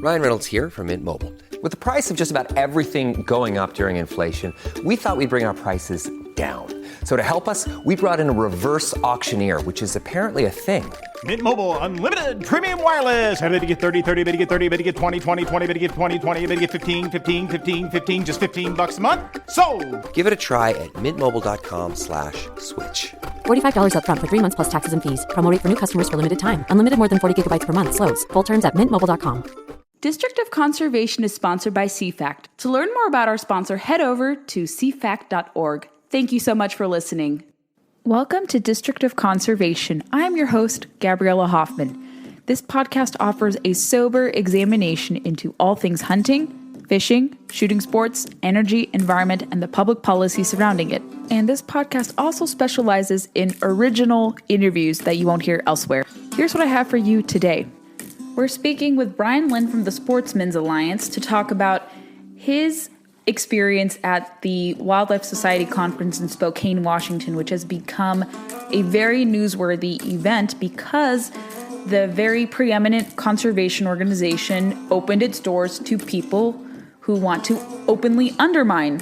Ryan Reynolds here from Mint Mobile. With the price of just about everything going up during inflation, we thought we'd bring our prices down. So to help us, we brought in a reverse auctioneer, which is apparently a thing. Mint Mobile Unlimited Premium Wireless. How to get 30, 30, bit to get 30, bit to get 20, 20, 20, bit to get 20, 20, bit to get 15, 15, 15, 15, just $15 a month? Sold! Give it a try at mintmobile.com/switch. $45 up front for 3 months plus taxes and fees. Promo rate for new customers for limited time. Unlimited more than 40 gigabytes per month. Slows full terms at mintmobile.com. District of Conservation is sponsored by CFACT. To learn more about our sponsor, head over to cfact.org. Thank you so much for listening. Welcome to District of Conservation. I'm your host, Gabriella Hoffman. This podcast offers a sober examination into all things hunting, fishing, shooting sports, energy, environment, and the public policy surrounding it. And this podcast also specializes in original interviews that you won't hear elsewhere. Here's what I have for you today. We're speaking with Brian Lynn from the Sportsmen's Alliance to talk about his experience at the Wildlife Society Conference in Spokane, Washington, which has become a very newsworthy event because the very preeminent conservation organization opened its doors to people who want to openly undermine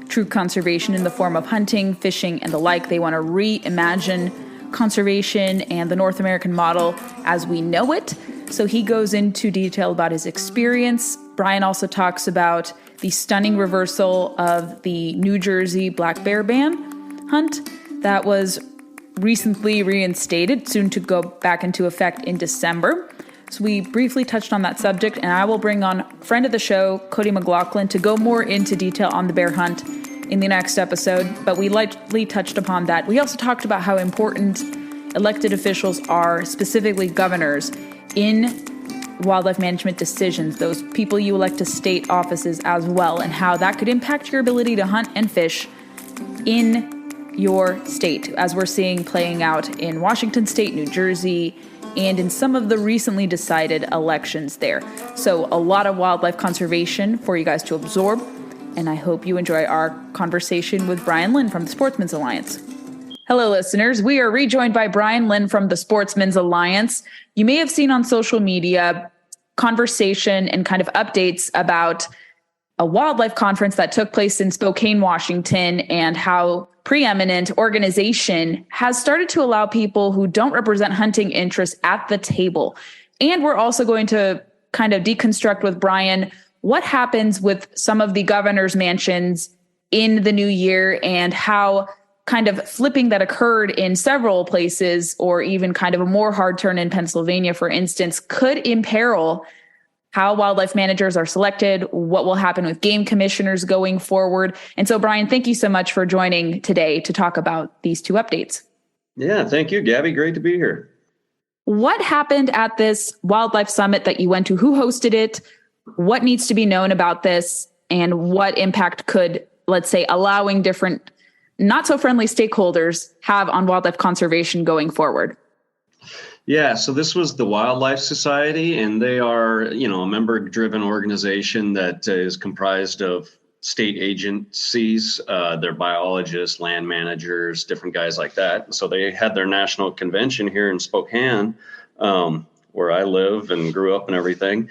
true conservation in the form of hunting, fishing, and the like. They want to reimagine conservation and the North American model as we know it. So he goes into detail about his experience. Brian also talks about the stunning reversal of the New Jersey black bear ban hunt that was recently reinstated, soon to go back into effect in December. So we briefly touched on that subject, and I will bring on friend of the show, Cody McLaughlin, to go more into detail on the bear hunt in the next episode, but we lightly touched upon that. We also talked about how important elected officials are, specifically governors, in wildlife management decisions, those people you elect to state offices as well, and how that could impact your ability to hunt and fish in your state, as we're seeing playing out in Washington State, New Jersey, and in some of the recently decided elections there. So a lot of wildlife conservation for you guys to absorb, and I hope you enjoy our conversation with Brian Lynn from the Sportsmen's Alliance. Hello, listeners. We are rejoined by Brian Lynn from the Sportsmen's Alliance. You may have seen on social media conversation and kind of updates about a wildlife conference that took place in Spokane, Washington, and how preeminent organization has started to allow people who don't represent hunting interests at the table. And we're also going to kind of deconstruct with Brian what happens with some of the governor's mansions in the new year and how kind of flipping that occurred in several places, or even kind of a more hard turn in Pennsylvania, for instance, could imperil how wildlife managers are selected, what will happen with game commissioners going forward. And so, Brian, thank you so much for joining today to talk about these two updates. Yeah, thank you, Gabby. Great to be here. What happened at this wildlife summit that you went to? Who hosted it? What needs to be known about this? And what impact could, let's say, allowing different not so friendly stakeholders have on wildlife conservation going forward? Yeah, so this was the Wildlife Society, and they are, a member-driven organization that is comprised of state agencies, their biologists, land managers, different guys like that. So they had their national convention here in Spokane, where I live and grew up and everything.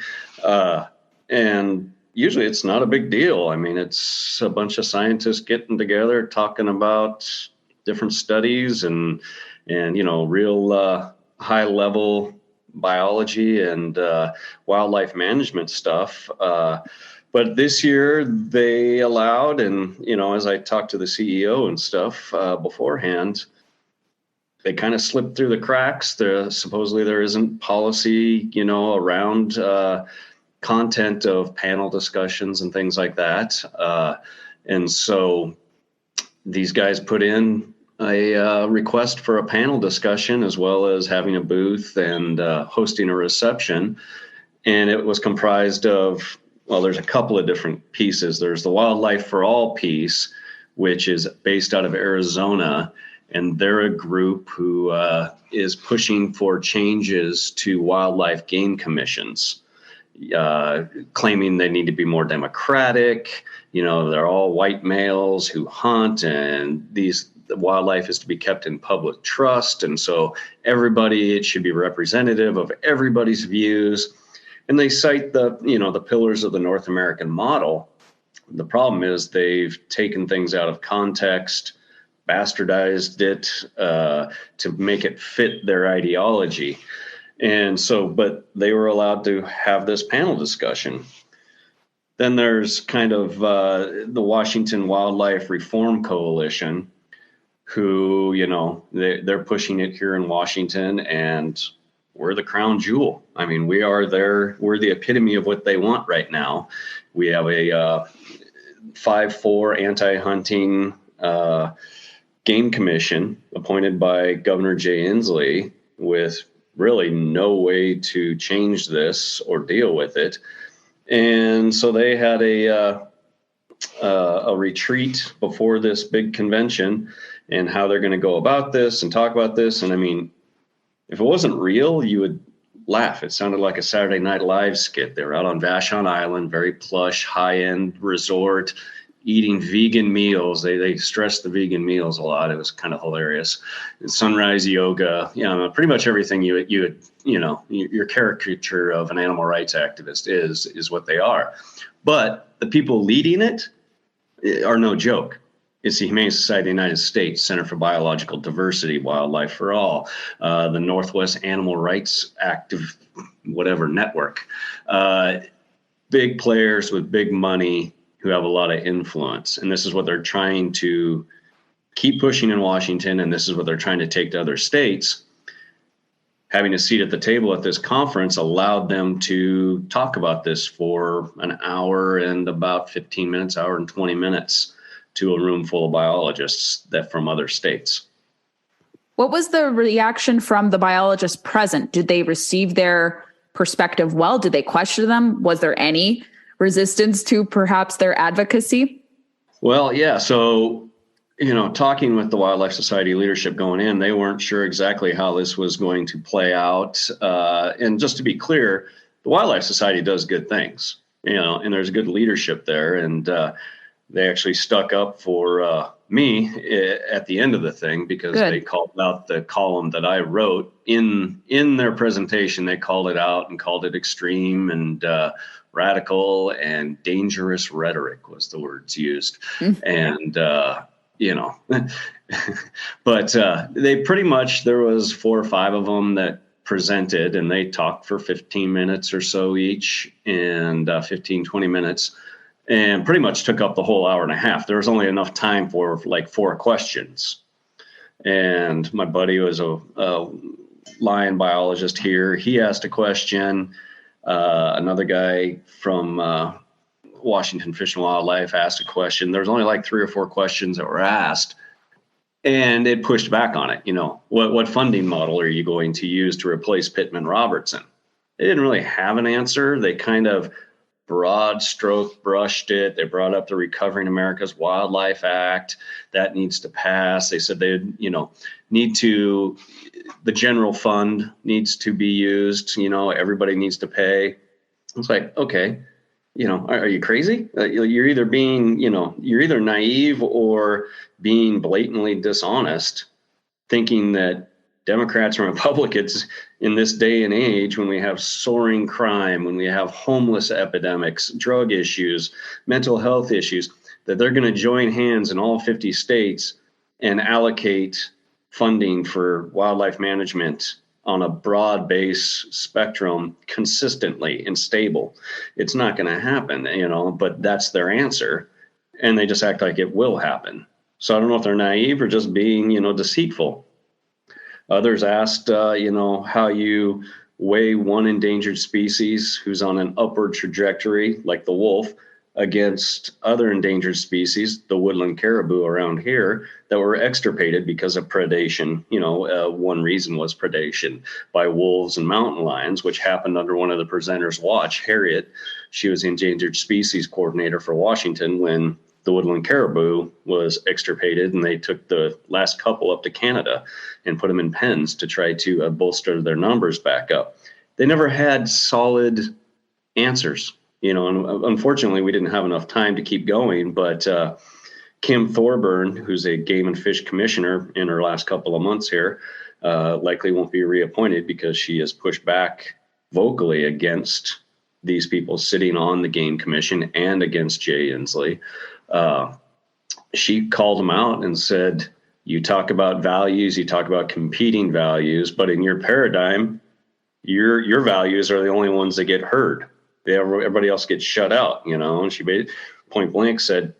And usually it's not a big deal. I mean, it's a bunch of scientists getting together, talking about different studies and real high level biology and wildlife management stuff. But this year they allowed, and, as I talked to the CEO and stuff beforehand, they kind of slipped through the cracks. Supposedly there isn't policy, around content of panel discussions and things like that. And so these guys put in a request for a panel discussion, as well as having a booth and hosting a reception. And it was comprised of, there's a couple of different pieces. There's the Wildlife for All piece, which is based out of Arizona. And they're a group who is pushing for changes to wildlife game commissions. Claiming they need to be more democratic. They're all white males who hunt, and the wildlife is to be kept in public trust. And so it should be representative of everybody's views. And they cite the pillars of the North American model. The problem is they've taken things out of context, bastardized it to make it fit their ideology. And so, but they were allowed to have this panel discussion. Then there's kind of the Washington Wildlife Reform Coalition, who, they're pushing it here in Washington, and we're the crown jewel. I mean, we're the epitome of what they want right now. We have a 5-4 anti-hunting game commission appointed by Governor Jay Inslee with really no way to change this or deal with it. And so they had a retreat before this big convention and how they're going to go about this and talk about this. And I mean, if it wasn't real, you would laugh. It sounded like a Saturday Night Live skit. They were out on Vashon Island, very plush, high-end resort, eating vegan meals. They stressed the vegan meals a lot. It was kind of hilarious. And sunrise yoga, pretty much everything your caricature of an animal rights activist is what they are. But the people leading it are no joke. It's the Humane Society of the United States, Center for Biological Diversity, Wildlife for All, the Northwest Animal Rights Active, whatever network. Big players with big money who have a lot of influence. And this is what they're trying to keep pushing in Washington, and this is what they're trying to take to other states. Having a seat at the table at this conference allowed them to talk about this for an hour and about 15 minutes, hour and 20 minutes to a room full of biologists from other states. What was the reaction from the biologists present? Did they receive their perspective well? Did they question them? Was there any resistance to perhaps their advocacy? Well, yeah. So, talking with the Wildlife Society leadership going in, they weren't sure exactly how this was going to play out. And just to be clear, the Wildlife Society does good things, and there's good leadership there. And they actually stuck up for me at the end of the thing, because They called out the column that I wrote in their presentation. They called it out and called it extreme and radical and dangerous rhetoric was the words used. And, but they pretty much, there was 4 or 5 of them that presented, and they talked for 15 minutes or so each, and 15, 20 minutes. And pretty much took up the whole hour and a half. There was only enough time for like 4 questions. And my buddy was a lion biologist here. He asked a question. Another guy from Washington Fish and Wildlife asked a question. There was only like 3 or 4 questions that were asked. And it pushed back on it. What funding model are you going to use to replace Pittman Robertson? They didn't really have an answer. They kind of broad stroke brushed it. They brought up the Recovering America's Wildlife Act. That needs to pass. They said they, the general fund needs to be used. Everybody needs to pay. It's like, okay, are you crazy? You're either being, you're either naive or being blatantly dishonest, thinking that Democrats and Republicans in this day and age, when we have soaring crime, when we have homeless epidemics, drug issues, mental health issues, that they're going to join hands in all 50 states and allocate funding for wildlife management on a broad base spectrum consistently and stable. It's not going to happen, but that's their answer. And they just act like it will happen. So I don't know if they're naive or just being, deceitful. Others asked, how you weigh one endangered species who's on an upward trajectory, like the wolf, against other endangered species, the woodland caribou around here, that were extirpated because of predation. One reason was predation by wolves and mountain lions, which happened under one of the presenters' watch, Harriet. She was the endangered species coordinator for Washington when the woodland caribou was extirpated, and they took the last couple up to Canada and put them in pens to try to bolster their numbers back up. They never had solid answers, and unfortunately we didn't have enough time to keep going. But Kim Thorburn, who's a game and fish commissioner in her last couple of months here, likely won't be reappointed because she has pushed back vocally against these people sitting on the game commission and against Jay Inslee. She called them out and said, you talk about values, you talk about competing values, but in your paradigm, your values are the only ones that get heard. Everybody else gets shut out, and she made point blank said,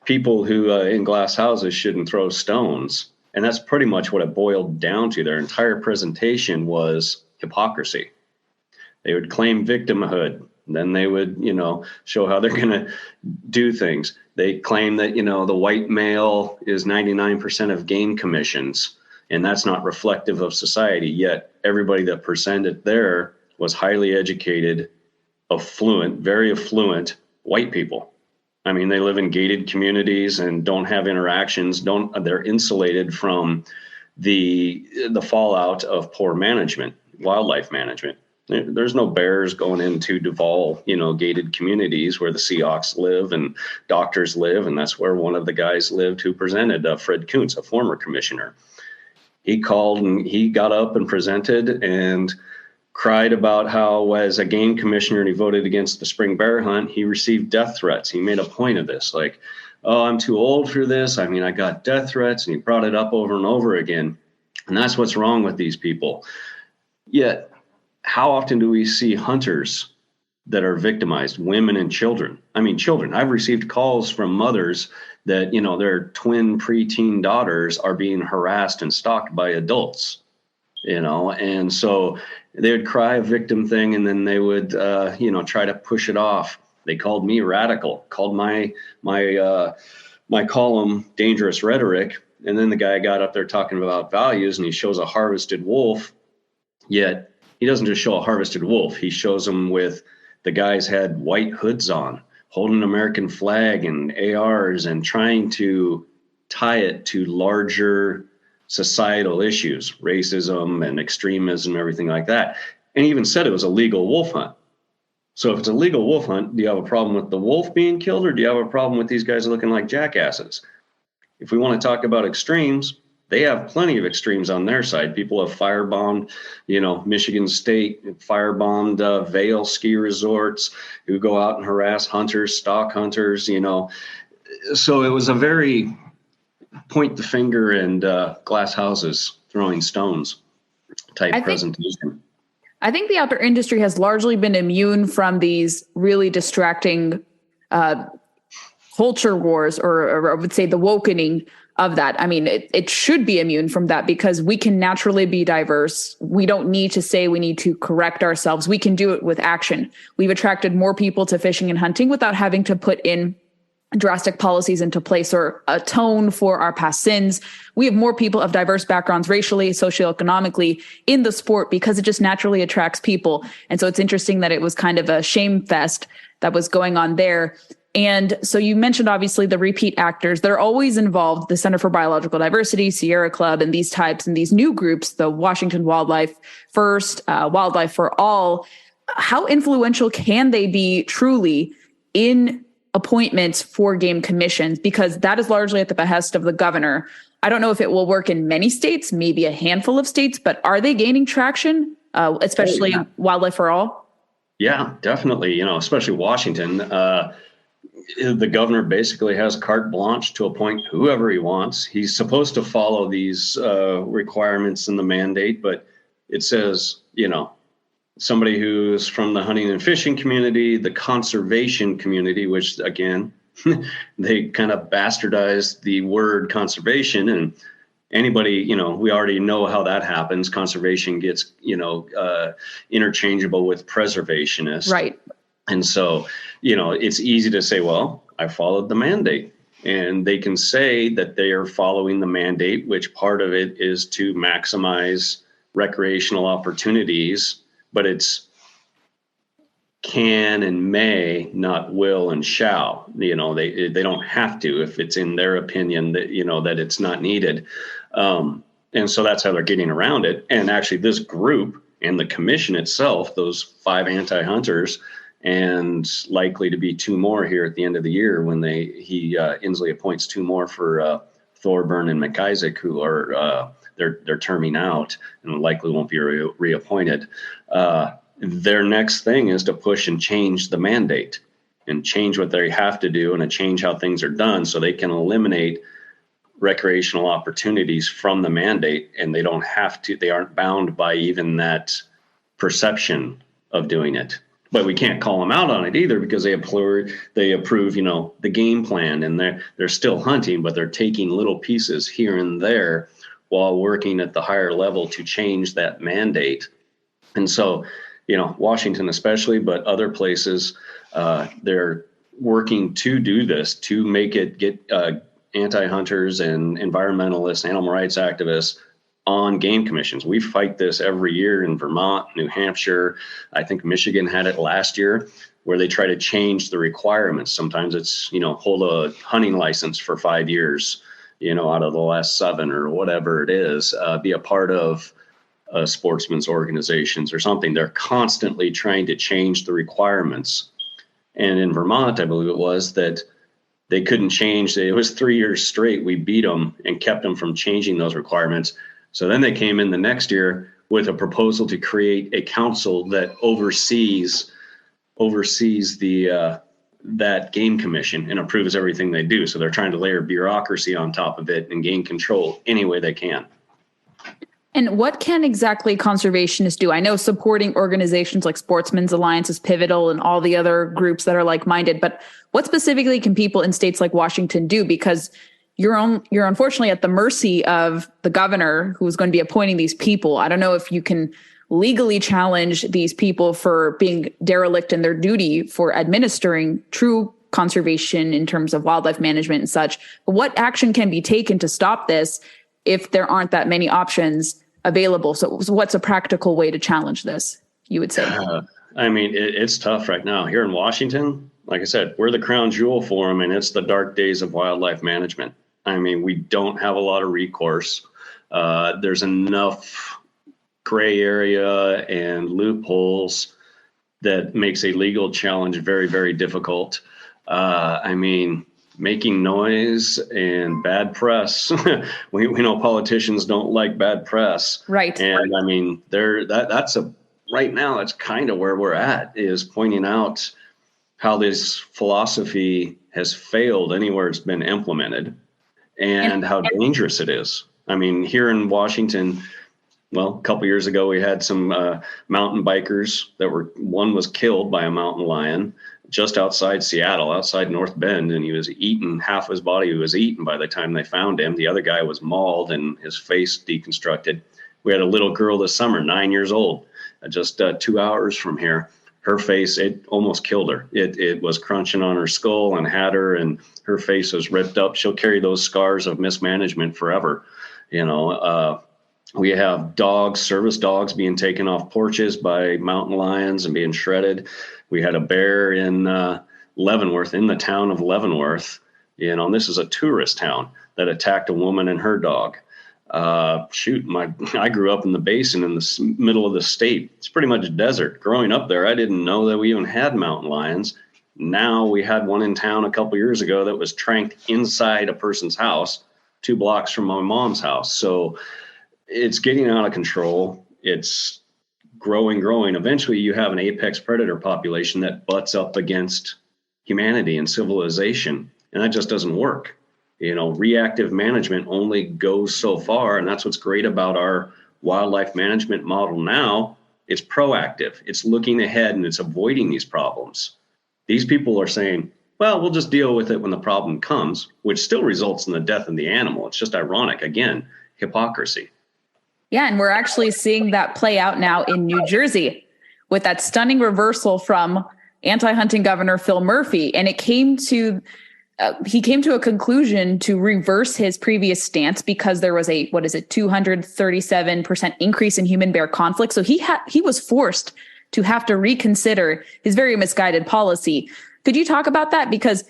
people who in glass houses shouldn't throw stones. And that's pretty much what it boiled down to. Their entire presentation was hypocrisy. They would claim victimhood. Then they would, show how they're going to do things. They claim that, the white male is 99% of game commissions, and that's not reflective of society. Yet everybody that presented there was highly educated, affluent, very affluent white people. I mean, they live in gated communities and don't have interactions. They're insulated from the fallout of poor management, wildlife management. There's no bears going into Duval, gated communities where the Seahawks live and doctors live. And that's where one of the guys lived who presented, Fred Kuntz, a former commissioner. He called and he got up and presented and cried about how, as a game commissioner, and he voted against the spring bear hunt, he received death threats. He made a point of this, like, oh, I'm too old for this. I mean, I got death threats, and he brought it up over and over again. And that's what's wrong with these people. Yet, how often do we see hunters that are victimized, women and children? I mean, children. I've received calls from mothers that, their twin preteen daughters are being harassed and stalked by adults, and so they would cry a victim thing, and then they would, try to push it off. They called me radical, called my column dangerous rhetoric. And then the guy got up there talking about values, and he shows a harvested wolf. Yet he doesn't just show a harvested wolf. He shows them with the guys had white hoods on, holding an American flag and ARs, and trying to tie it to larger societal issues, racism and extremism, everything like that. And he even said it was a legal wolf hunt. So if it's a legal wolf hunt, do you have a problem with the wolf being killed, or do you have a problem with these guys looking like jackasses? If we want to talk about extremes, they have plenty of extremes on their side. People have firebombed, Michigan State, firebombed Vail ski resorts, who go out and harass hunters, stalk hunters, So it was a very point the finger and glass houses throwing stones type presentation. I think the outdoor industry has largely been immune from these really distracting culture wars, or I would say the wokening of that. I mean, it should be immune from that because we can naturally be diverse. We don't need to say we need to correct ourselves. We can do it with action. We've attracted more people to fishing and hunting without having to put in drastic policies into place or atone for our past sins. We have more people of diverse backgrounds, racially, socioeconomically, in the sport because it just naturally attracts people. And so it's interesting that it was kind of a shame fest that was going on there. And so you mentioned, obviously, the repeat actors. They're always involved, the Center for Biological Diversity, Sierra Club, and these types, and these new groups, the Washington Wildlife First, Wildlife for All. How influential can they be truly in appointments for game commissions? Because that is largely at the behest of the governor. I don't know if it will work in many states, maybe a handful of states, but are they gaining traction, especially Wildlife for All? Yeah, definitely. Especially Washington. The governor basically has carte blanche to appoint whoever he wants. He's supposed to follow these requirements in the mandate, but it says, somebody who's from the hunting and fishing community, the conservation community, which again, they kind of bastardized the word conservation, and anybody, we already know how that happens. Conservation gets, interchangeable with preservationist. Right. And so, it's easy to say, well, I followed the mandate, and they can say that they are following the mandate, which part of it is to maximize recreational opportunities, but it's can and may, not will and shall. They don't have to if it's in their opinion that, that it's not needed. And so that's how they're getting around it. And actually this group and the commission itself, those 5 anti-hunters, and likely to be 2 more here at the end of the year when Inslee appoints 2 more for Thorburn and McIsaac, who are they're terming out and likely won't be reappointed. their next thing is to push and change the mandate and change what they have to do and to change how things are done so they can eliminate recreational opportunities from the mandate, and they aren't bound by even that perception of doing it. But we can't call them out on it either, because they approve, the game plan, and they're still hunting, but they're taking little pieces here and there while working at the higher level to change that mandate. And so, Washington especially, but other places, they're working to do this, to make it get anti-hunters and environmentalists, animal rights activists on game commissions. We fight this every year in Vermont, New Hampshire. I think Michigan had it last year, where they try to change the requirements. Sometimes it's, hold a hunting license for 5 years, out of the last 7 or whatever it is, be a part of sportsmen's organizations or something. They're constantly trying to change the requirements. And in Vermont, I believe it was, that they couldn't change. It was 3 years straight. We beat them and kept them from changing those requirements. So then they came in the next year with a proposal to create a council that oversees that game commission and approves everything they do. So they're trying to layer bureaucracy on top of it and gain control any way they can. And what can exactly conservationists do? I know supporting organizations like Sportsmen's Alliance is pivotal, and all the other groups that are like-minded, but what specifically can people in states like Washington do? Because you're unfortunately at the mercy of the governor who's going to be appointing these people. I don't know if you can legally challenge these people for being derelict in their duty for administering true conservation in terms of wildlife management and such. But what action can be taken to stop this if there aren't that many options available? So what's a practical way to challenge this, you would say? It's tough right now. Here in Washington, like I said, we're the crown jewel for them, and it's the dark days of wildlife management. We don't have a lot of recourse. There's enough gray area and loopholes that makes a legal challenge very, very difficult. Making noise and bad press. we know politicians don't like bad press. Right. And right now, that's kind of where we're at, is pointing out how this philosophy has failed anywhere it's been implemented and how dangerous it is. Here in Washington, a couple years ago, we had some mountain bikers one was killed by a mountain lion just outside Seattle, outside North Bend, and he was eaten. Half his body was eaten by the time they found him. The other guy was mauled and his face deconstructed. We had a little girl this summer, 9 years old, just 2 hours from here. Her face, it almost killed her. It was crunching on her skull and had her, and her face was ripped up. She'll carry those scars of mismanagement forever. We have service dogs being taken off porches by mountain lions and being shredded. We had a bear in Leavenworth, in the town of Leavenworth, and this is a tourist town, that attacked a woman and her dog. I grew up in the basin in the middle of the state. It's pretty much desert. Growing up there, I didn't know that we even had mountain lions. Now we had one in town a couple years ago that was tranked inside a person's house, 2 blocks from my mom's house. So it's getting out of control. It's growing. Eventually you have an apex predator population that butts up against humanity and civilization, and that just doesn't work. Reactive management only goes so far, and that's what's great about our wildlife management model now. It's proactive. It's looking ahead, and it's avoiding these problems. These people are saying, well, we'll just deal with it when the problem comes, which still results in the death of the animal. It's just ironic. Again, hypocrisy. Yeah, and we're actually seeing that play out now in New Jersey with that stunning reversal from anti-hunting Governor Phil Murphy. And it came to he came to a conclusion to reverse his previous stance because there was a 237% increase in human bear conflict. So he was forced to have to reconsider his very misguided policy. Could you talk about that? Because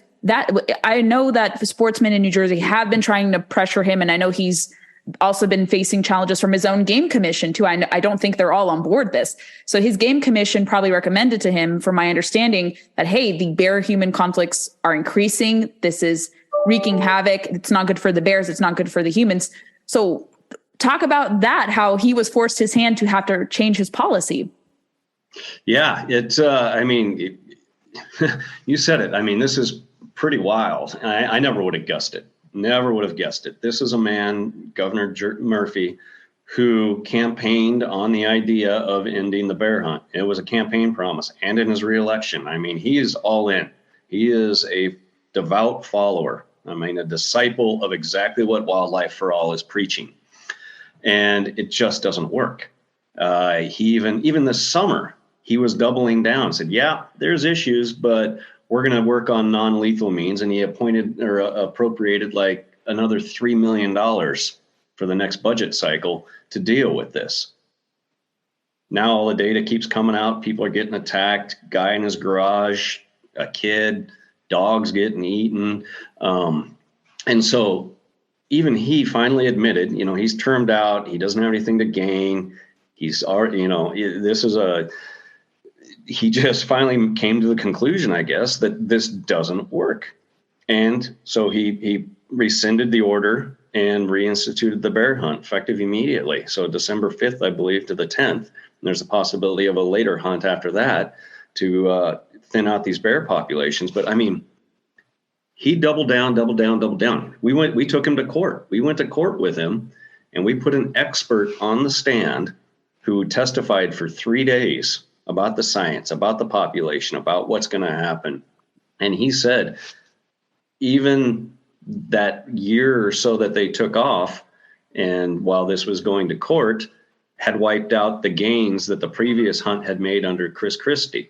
I know that the sportsmen in New Jersey have been trying to pressure him, and I know he's also been facing challenges from his own game commission too. I don't think they're all on board this. So his game commission probably recommended to him, from my understanding, that, hey, the bear human conflicts are increasing. This is wreaking havoc. It's not good for the bears. It's not good for the humans. So talk about that, how he was forced his hand to have to change his policy. Yeah, you said it. I mean, this is pretty wild. I never would have guessed it. Never would have guessed it. This is a man, Governor Murphy, who campaigned on the idea of ending the bear hunt. It was a campaign promise, and in his reelection. I mean, he is all in. He is a devout follower. I mean, a disciple of exactly what Wildlife for All is preaching. And it just doesn't work. He even this summer, he was doubling down, said, yeah, there's issues, but we're going to work on non-lethal means. And he appropriated like another $3 million for the next budget cycle to deal with this. Now all the data keeps coming out. People are getting attacked, guy in his garage, a kid, dogs getting eaten. And so even he finally admitted, he's termed out. He doesn't have anything to gain. He's already, he just finally came to the conclusion, I guess, that this doesn't work. And so he rescinded the order and reinstituted the bear hunt effective immediately. So December 5th, I believe, to the 10th. And there's a possibility of a later hunt after that to thin out these bear populations. But I mean, he doubled down. We took him to court. We went to court with him, and we put an expert on the stand who testified for 3 days about the science, about the population, about what's going to happen. And he said, even that year or so that they took off, and while this was going to court, had wiped out the gains that the previous hunt had made under Chris Christie.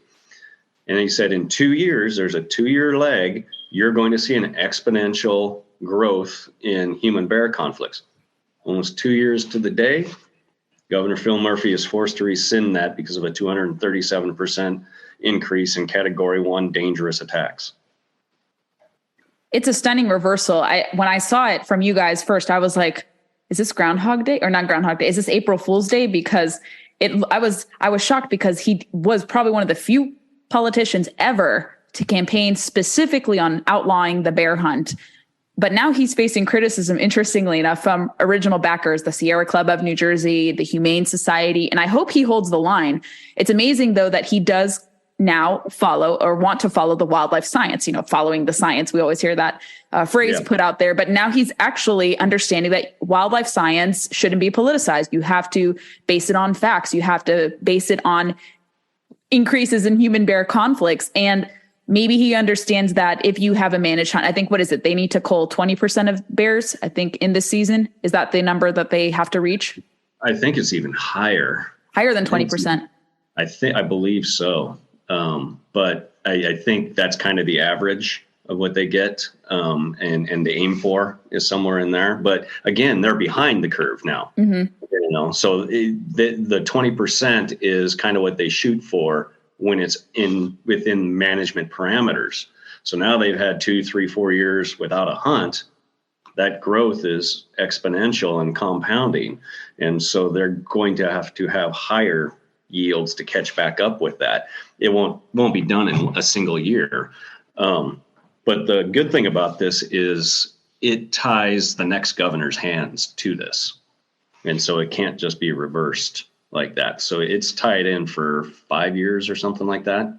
And he said, in 2 years, there's a 2-year lag, you're going to see an exponential growth in human bear conflicts. Almost 2 years to the day, Governor Phil Murphy is forced to rescind that because of a 237% increase in Category 1 dangerous attacks. It's a stunning reversal. When I saw it from you guys first, I was like, is this Groundhog Day or not Groundhog Day? Is this April Fool's Day? Because I was shocked because he was probably one of the few politicians ever to campaign specifically on outlawing the bear hunt. But now he's facing criticism, interestingly enough, from original backers, the Sierra Club of New Jersey, the Humane Society, and I hope he holds the line. It's amazing, though, that he does now follow or want to follow the wildlife science, following the science. We always hear that phrase put out there, but now he's actually understanding that wildlife science shouldn't be politicized. You have to base it on facts. You have to base it on increases in human bear conflicts. And maybe he understands that if you have a managed hunt, I think, what is it? They need to cull 20% of bears, I think, in this season. Is that the number that they have to reach? I think it's even higher. Higher than 20%. I believe so. But I think that's kind of the average of what they get. And the aim for is somewhere in there. But again, they're behind the curve now. Mm-hmm. So the 20% is kind of what they shoot for when it's within management parameters. So now they've had 2, 3, 4 years without a hunt. That growth is exponential and compounding. And so they're going to have higher yields to catch back up with that. It won't be done in a single year. But the good thing about this is it ties the next governor's hands to this. And so it can't just be reversed like that. So it's tied in for 5 years or something like that.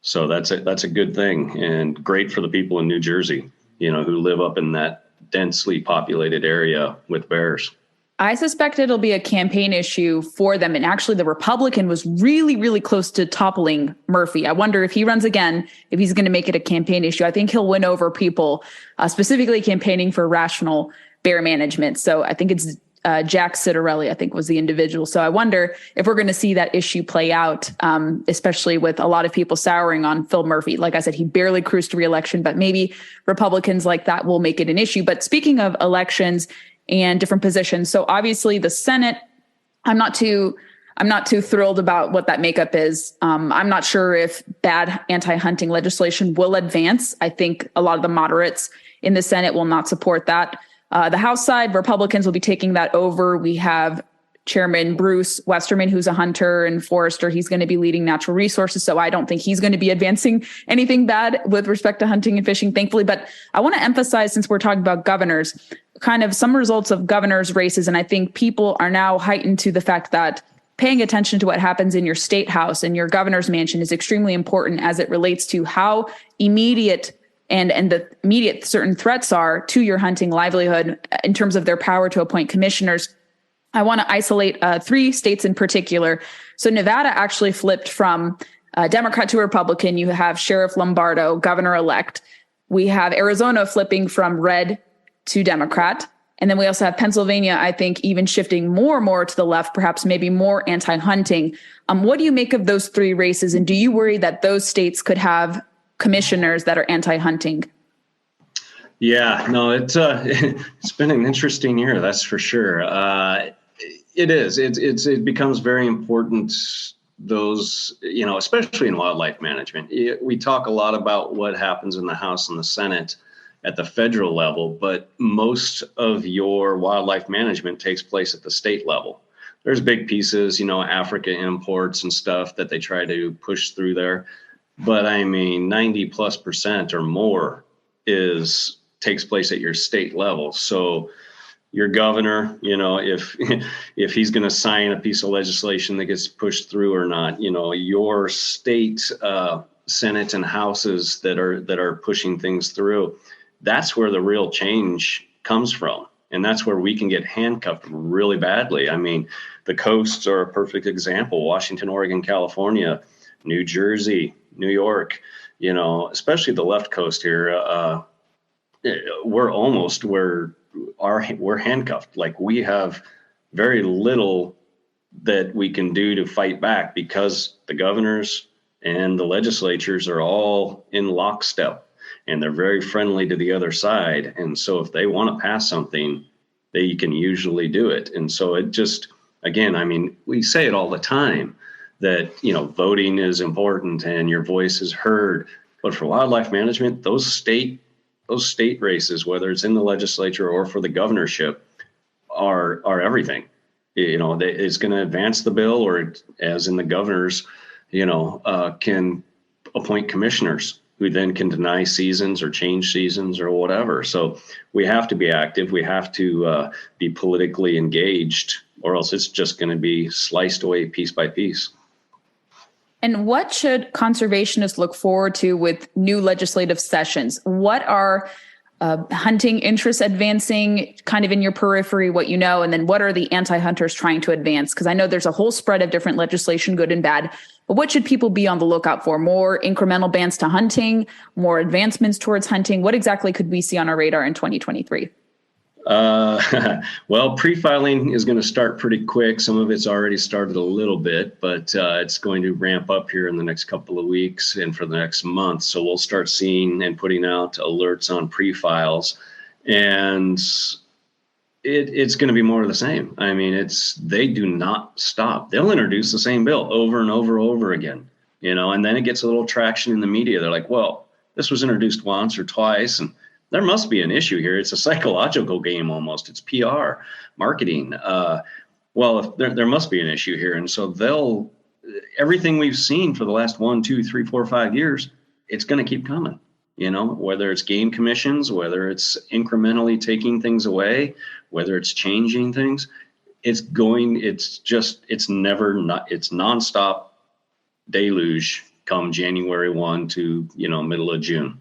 So that's a good thing, and great for the people in New Jersey, who live up in that densely populated area with bears. I suspect it'll be a campaign issue for them. And actually, the Republican was really, really close to toppling Murphy. I wonder if he runs again, if he's going to make it a campaign issue. I think he'll win over people, specifically campaigning for rational bear management. So I think it's Jack Citarelli, I think, was the individual. So I wonder if we're going to see that issue play out, especially with a lot of people souring on Phil Murphy. Like I said, he barely cruised to re-election, but maybe Republicans like that will make it an issue. But speaking of elections and different positions, so obviously the Senate, I'm not too thrilled about what that makeup is. I'm not sure if bad anti-hunting legislation will advance. I think a lot of the moderates in the Senate will not support that. The House side, Republicans will be taking that over. We have Chairman Bruce Westerman, who's a hunter and forester. He's going to be leading natural resources. So I don't think he's going to be advancing anything bad with respect to hunting and fishing, thankfully. But I want to emphasize, since we're talking about governors, kind of some results of governors' races. And I think people are now heightened to the fact that paying attention to what happens in your state house and your governor's mansion is extremely important as it relates to how immediate and the immediate certain threats are to your hunting livelihood in terms of their power to appoint commissioners. I want to isolate 3 states in particular. So Nevada actually flipped from Democrat to Republican. You have Sheriff Lombardo, governor-elect. We have Arizona flipping from red to Democrat. And then we also have Pennsylvania, I think, even shifting more and more to the left, perhaps maybe more anti-hunting. What do you make of those 3 races? And do you worry that those states could have commissioners that are anti-hunting? Yeah, no, it's been an interesting year, that's for sure. It is. It becomes very important, those, especially in wildlife management. We talk a lot about what happens in the House and the Senate at the federal level, but most of your wildlife management takes place at the state level. There's big pieces, Africa imports and stuff that they try to push through there. But 90+% or more takes place at your state level. So your governor, if he's going to sign a piece of legislation that gets pushed through or not, your state Senate and houses that are pushing things through, that's where the real change comes from. And that's where we can get handcuffed really badly. The coasts are a perfect example. Washington, Oregon, California, New Jersey, New York, especially the left coast here. We're handcuffed. Like, we have very little that we can do to fight back because the governors and the legislatures are all in lockstep. And they're very friendly to the other side. And so if they want to pass something, they can usually do it. And so it just, again, we say it all the time that, voting is important and your voice is heard. But for wildlife management, those state races, whether it's in the legislature or for the governorship, are everything. It's going to advance the bill, or as in the governors, can appoint commissioners who then can deny seasons or change seasons or whatever. So we have to be active. We have to be politically engaged, or else it's just going to be sliced away piece by piece. And what should conservationists look forward to with new legislative sessions? What are hunting interests advancing kind of in your periphery, what you know, and then what are the anti-hunters trying to advance? Because I know there's a whole spread of different legislation, good and bad. But what should people be on the lookout for? More incremental bans to hunting, more advancements towards hunting? What exactly could we see on our radar in 2023? Well, pre-filing is going to start pretty quick. Some of it's already started a little bit, but it's going to ramp up here in the next couple of weeks and for the next month. So we'll start seeing and putting out alerts on pre-files, and it's going to be more of the same. They do not stop. They'll introduce the same bill over and over again, and then it gets a little traction in the media. They're like, well, this was introduced once or twice, and there must be an issue here. It's a psychological game almost. It's PR, marketing. Well, there must be an issue here. And so everything we've seen for the last 1, 2, 3, 4, 5 years, it's going to keep coming, whether it's game commissions, whether it's incrementally taking things away, whether it's changing things, it's nonstop deluge come January 1 to, middle of June.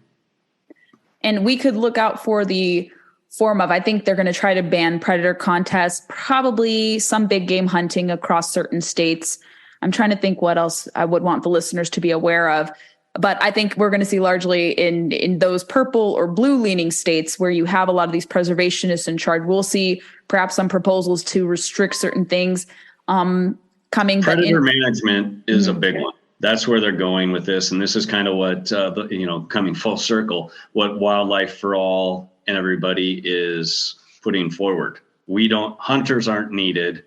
And we could look out for the form of, I think they're going to try to ban predator contests, probably some big game hunting across certain states. I'm trying to think what else I would want the listeners to be aware of. But I think we're going to see largely in those purple or blue leaning states where you have a lot of these preservationists in charge. We'll see perhaps some proposals to restrict certain things coming. Predator management is a big one. That's where they're going with this. And this is kind of what, coming full circle, what Wildlife for All and everybody is putting forward. Hunters aren't needed.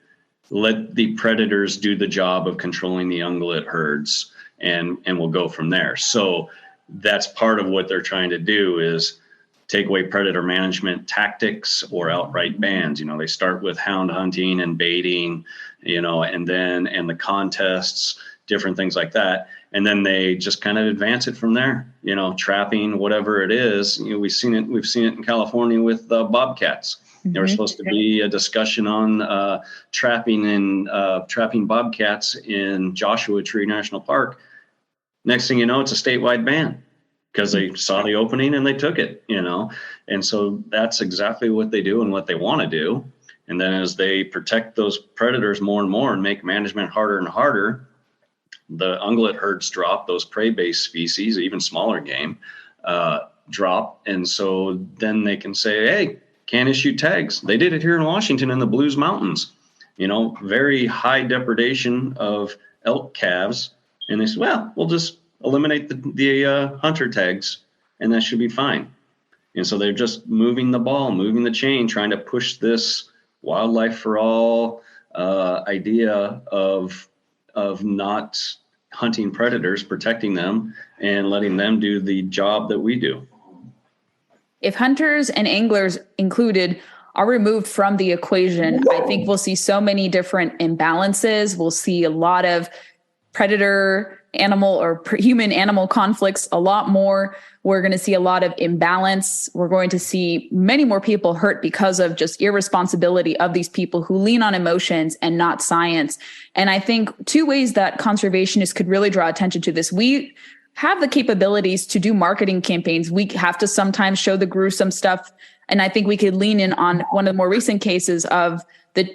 Let the predators do the job of controlling the ungulate herds, and we'll go from there. So that's part of what they're trying to do, is take away predator management tactics or outright bans. They start with hound hunting and baiting, and the contests, different things like that. And then they just kind of advance it from there, trapping, whatever it is. We've seen it in California with bobcats. There was supposed to be a discussion on trapping bobcats in Joshua Tree National Park. Next thing you know, it's a statewide ban because they saw the opening and they took it, And so that's exactly what they do and what they want to do. And then as they protect those predators more and more and make management harder and harder, the ungulate herds drop, those prey-based species, even smaller game, drop. And so then they can say, hey, can't issue tags. They did it here in Washington in the Blues Mountains, very high depredation of elk calves. And they said, well, we'll just eliminate the hunter tags and that should be fine. And so they're just moving the ball, moving the chain, trying to push this wildlife for all idea of not hunting predators, protecting them, and letting them do the job that we do. If hunters and anglers included are removed from the equation, I think we'll see so many different imbalances. We'll see a lot of predator animal or human animal conflicts, a lot more. We're going to see a lot of imbalance. We're going to see many more people hurt because of just irresponsibility of these people who lean on emotions and not science. And I think two ways that conservationists could really draw attention to this. We have the capabilities to do marketing campaigns. We have to sometimes show the gruesome stuff. And I think we could lean in on one of the more recent cases of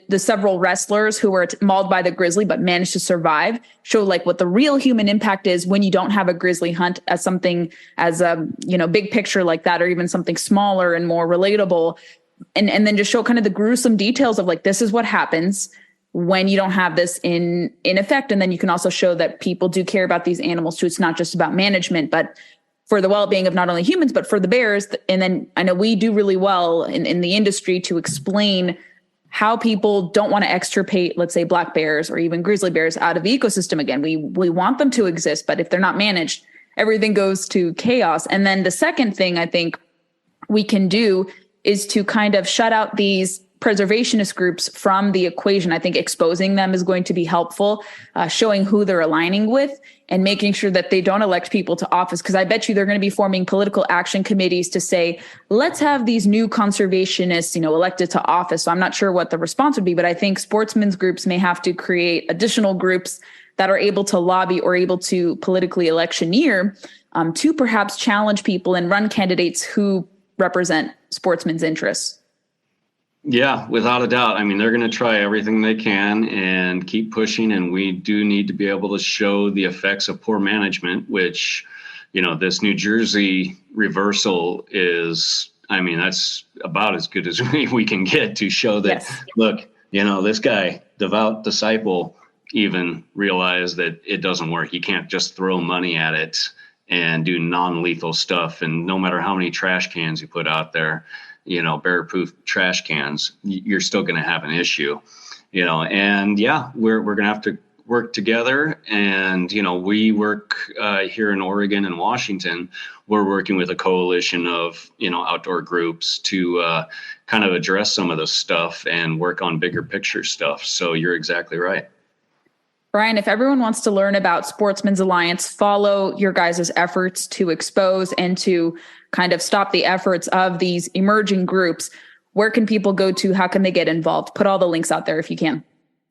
the several wrestlers who were mauled by the grizzly but managed to survive, show like what the real human impact is when you don't have a grizzly hunt as something as a big picture like that, or even something smaller and more relatable, and then just show kind of the gruesome details of like, this is what happens when you don't have this in effect. And then you can also show that people do care about these animals too. It's not just about management, but for the well-being of not only humans, but for the bears. And then I know we do really well in the industry to explain how people don't want to extirpate, let's say, black bears or even grizzly bears out of the ecosystem again. We want them to exist, but if they're not managed, everything goes to chaos. And then the second thing I think we can do is to kind of shut out these preservationist groups from the equation. I think exposing them is going to be helpful, showing who they're aligning with and making sure that they don't elect people to office. Because I bet you they're going to be forming political action committees to say, let's have these new conservationists, elected to office. So I'm not sure what the response would be, but I think sportsmen's groups may have to create additional groups that are able to lobby or able to politically electioneer to perhaps challenge people and run candidates who represent sportsmen's interests. Yeah, without a doubt. I mean, they're going to try everything they can and keep pushing. And we do need to be able to show the effects of poor management, which, this New Jersey reversal is, that's about as good as we can get to show that, yes. Look, this guy, devout disciple, even realized that it doesn't work. You can't just throw money at it and do non-lethal stuff. And no matter how many trash cans you put out there, bear-proof trash cans, you're still going to have an issue, and we're going to have to work together. And, we work here in Oregon and Washington, we're working with a coalition of, outdoor groups to kind of address some of this stuff and work on bigger picture stuff. So you're exactly right. Brian, if everyone wants to learn about Sportsmen's Alliance, follow your guys' efforts to expose and to kind of stop the efforts of these emerging groups, where can people go to? How can they get involved? Put all the links out there if you can.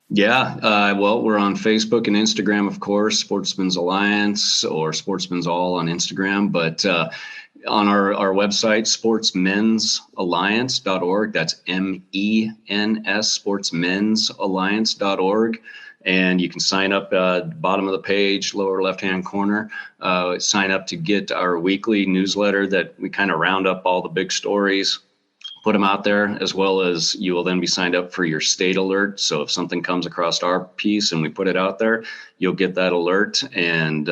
Yeah, well, we're on Facebook and Instagram, of course, Sportsmen's Alliance or Sportsmen's All on Instagram. But on our website, sportsmensalliance.org. That's MENS, sportsmensalliance.org. And you can sign up at the bottom of the page, lower left-hand corner, sign up to get our weekly newsletter that we kind of round up all the big stories, put them out there, as well as you will then be signed up for your state alert. So if something comes across our piece and we put it out there, you'll get that alert. And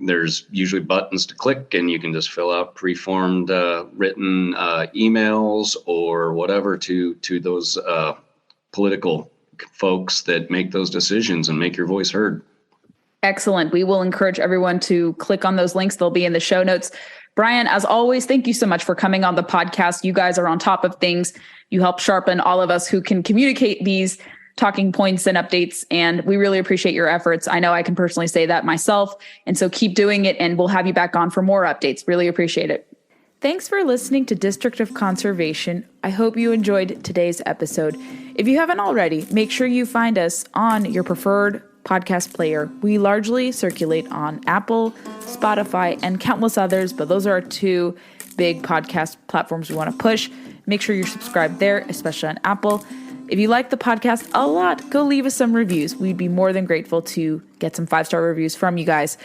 there's usually buttons to click, and you can just fill out preformed written emails or whatever to those political folks that make those decisions and make your voice heard. Excellent. We will encourage everyone to click on those links. They'll be in the show notes. Brian, as always, thank you so much for coming on the podcast. You guys are on top of things. You help sharpen all of us who can communicate these talking points and updates, and we really appreciate your efforts. I know I can personally say that myself, and so keep doing it, and we'll have you back on for more updates. Really appreciate it. Thanks for listening to District of Conservation. I hope you enjoyed today's episode. If you haven't already, make sure you find us on your preferred podcast player. We largely circulate on Apple, Spotify, and countless others, but those are our two big podcast platforms we want to push. Make sure you're subscribed there, especially on Apple. If you like the podcast a lot, go leave us some reviews. We'd be more than grateful to get some 5-star reviews from you guys.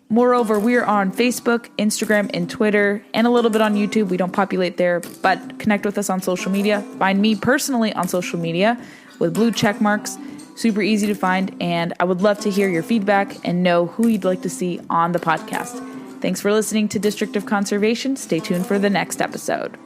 Moreover, we are on Facebook, Instagram, and Twitter, and a little bit on YouTube. We don't populate there, but connect with us on social media. Find me personally on social media with blue check marks. Super easy to find, and I would love to hear your feedback and know who you'd like to see on the podcast. Thanks for listening to District of Conservation. Stay tuned for the next episode.